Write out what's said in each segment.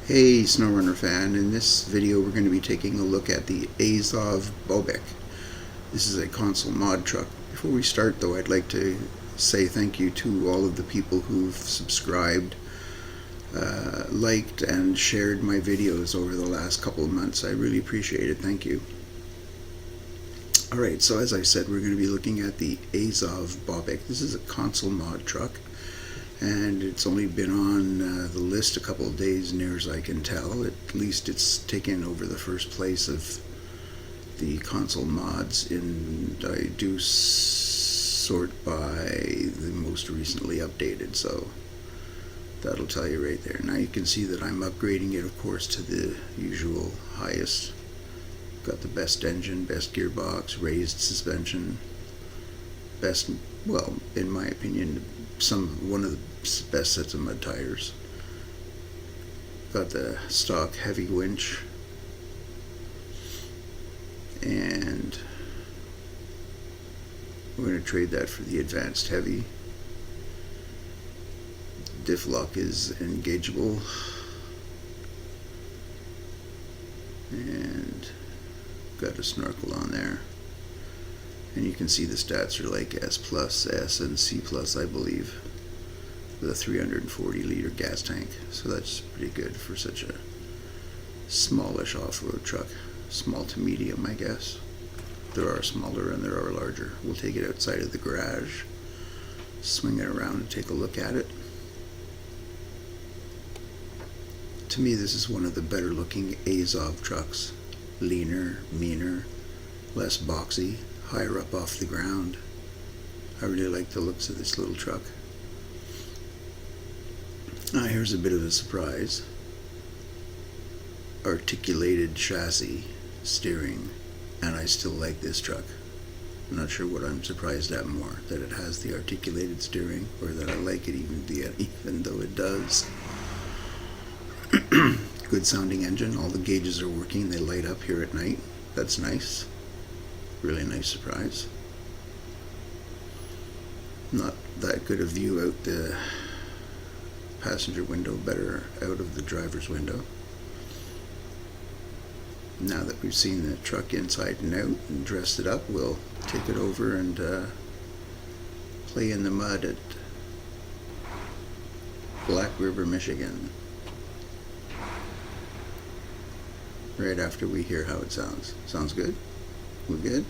Hey SnowRunner fan, in this video we're going to be taking a look at the Azov Bobik. This is a console mod truck. Before we start though, I'd like to say thank you to all of the people who've subscribed, liked and shared my videos over the last couple of months. I really appreciate it, thank you. Alright, so as I said, we're going to be looking at the Azov Bobik. This is a console mod truck, and it's only been on the list a couple of days, near as I can tell. At least it's taken over the first place of the console mods, and I do sort by the most recently updated, so that'll tell you right there. Now you can see that I'm upgrading it, of course, to the usual highest. Got the best engine, best gearbox, raised suspension, best, well, in my opinion, one of the best sets of mud tires. Got the stock heavy winch, and we're going to trade that for the advanced heavy. Diff lock is engageable, and got a snorkel on there. And you can see the stats are like S+, S, and C+, I believe, with a 340 liter gas tank. So that's pretty good for such a smallish off-road truck. Small to medium, I guess. There are smaller and there are larger. We'll take it outside of the garage, swing it around and take a look at it. To me, this is one of the better looking Azov trucks. Leaner, meaner, less boxy, higher up off the ground. I really like the looks of this little truck. Now here's a bit of a surprise. Articulated chassis, steering, and I still like this truck. I'm not sure what I'm surprised at more, that it has the articulated steering, or that I like it even though it does. Good sounding engine, all the gauges are working, they light up here at night. That's nice. Really nice surprise. Not that good a view out the passenger window, better out of the driver's window. Now that we've seen the truck inside and out and dressed it up, we'll take it over and play in the mud at Black River, Michigan. Right after we hear how it sounds. Sounds good? We're good?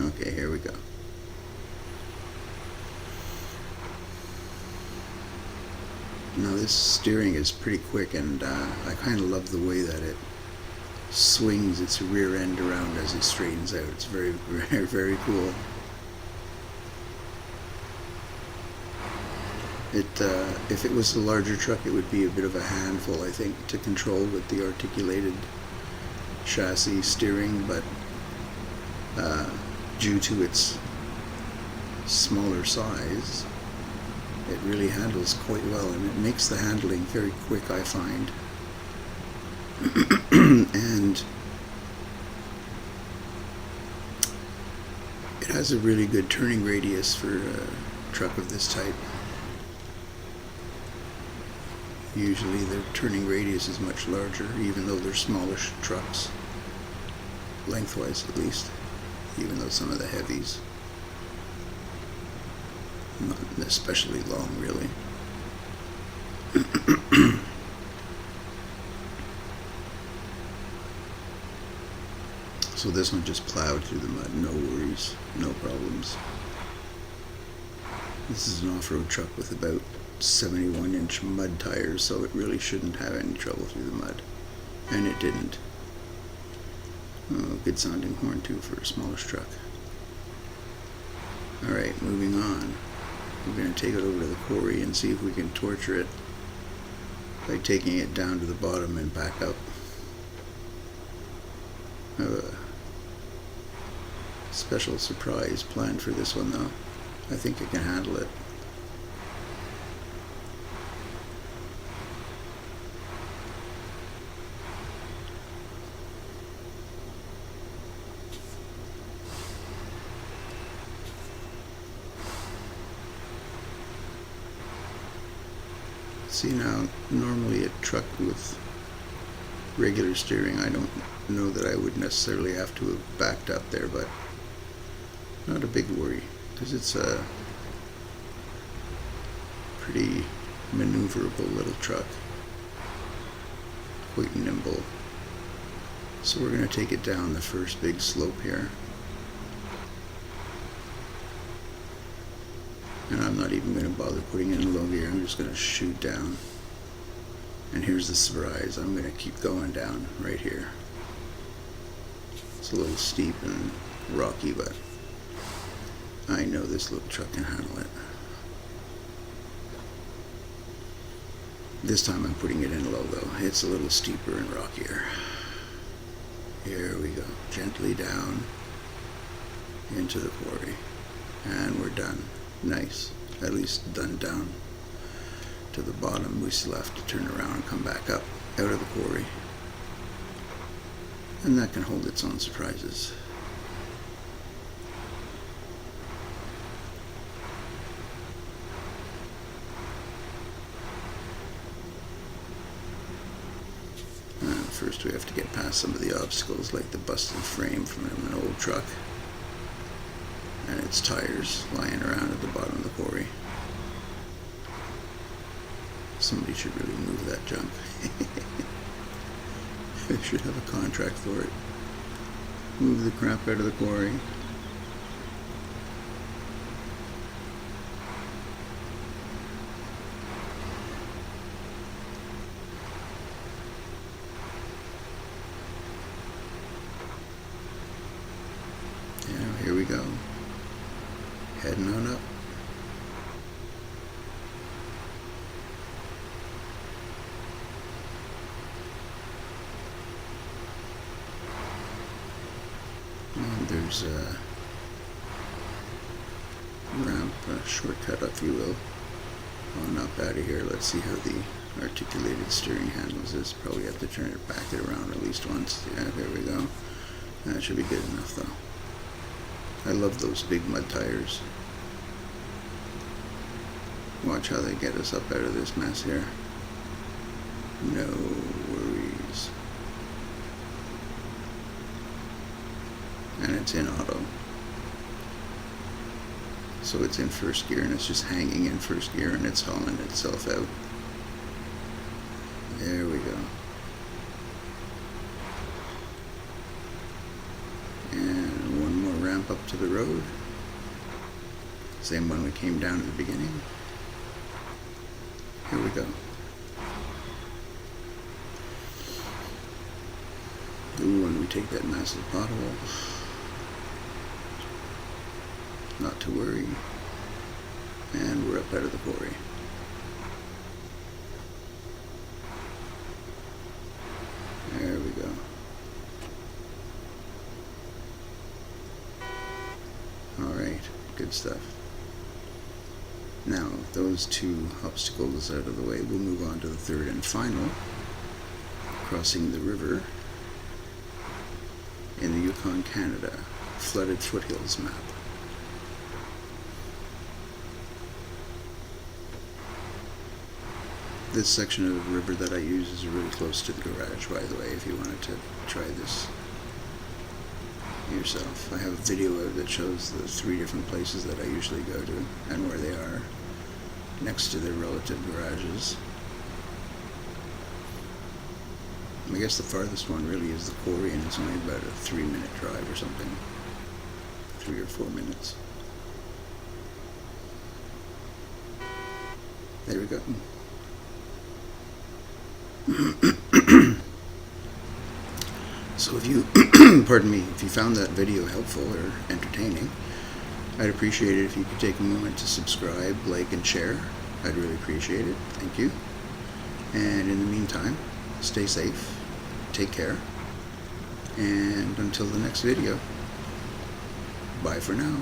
Okay, here we go. Now this steering is pretty quick, and I kind of love the way that it swings its rear end around as it straightens out. It's very, very, very cool. If it was a larger truck, it would be a bit of a handful, I think, to control with the articulated chassis steering, but due to its smaller size, it really handles quite well, and it makes the handling very quick, I find. And it has a really good turning radius for a truck of this type. Usually the turning radius is much larger, even though they're smallish trucks, lengthwise at least, even though some of the heavies not especially long, really. So this one just plowed through the mud, no worries, no problems. This is an off-road truck with about 71-inch mud tires, so it really shouldn't have any trouble through the mud. And it didn't. Oh, good sounding horn too for a smallish truck. Alright, moving on. We're going to take it over to the quarry and see if we can torture it by taking it down to the bottom and back up. I have a special surprise planned for this one though. I think it can handle it. See, now, normally a truck with regular steering, I don't know that I would necessarily have to have backed up there, but not a big worry, because it's a pretty maneuverable little truck, quite nimble. So we're going to take it down the first big slope here. And I'm not even going to bother putting it in low gear. I'm just going to shoot down. And here's the surprise. I'm going to keep going down right here. It's a little steep and rocky, but I know this little truck can handle it. This time I'm putting it in low though. It's a little steeper and rockier. Here we go. Gently down into the quarry. And we're done. Nice. At least done down to the bottom. We still have to turn around and come back up out of the quarry. And that can hold its own surprises. First we have to get past some of the obstacles, like the busted frame from an old truck and its tires lying around at the bottom of the quarry. Somebody should really move that junk. They should have a contract for it. Move the crap out of the quarry. Yeah, here we go. Heading on up. And there's a ramp, a shortcut if you will, on up out of here. Let's see how the articulated steering handles this. Probably have to turn it back it around at least once. Yeah, there we go. That should be good enough though. I love those big mud tires. Watch how they get us up out of this mess here. No worries. And it's in auto. So it's in first gear and it's just hanging in first gear and it's hauling itself out. There we go. And one more ramp up to the road. Same one we came down at the beginning. Here we go. Ooh, and we take that massive pothole. Not to worry. And we're up out of the quarry. There we go. Alright, good stuff. Now, those two obstacles out of the way, we'll move on to the third and final. Crossing the river in the Yukon, Canada, flooded foothills map. This section of the river that I use is really close to the garage, by the way, if you wanted to try this yourself. I have a video that shows the 3 different places that I usually go to and where they are next to their relative garages. I guess the farthest one really is the quarry, and it's only about a 3-minute drive or something. 3 or 4 minutes. There we go. So if you, pardon me, if you found that video helpful or entertaining, I'd appreciate it if you could take a moment to subscribe, like, and share. I'd really appreciate it. Thank you. And in the meantime, stay safe, take care, and until the next video, bye for now.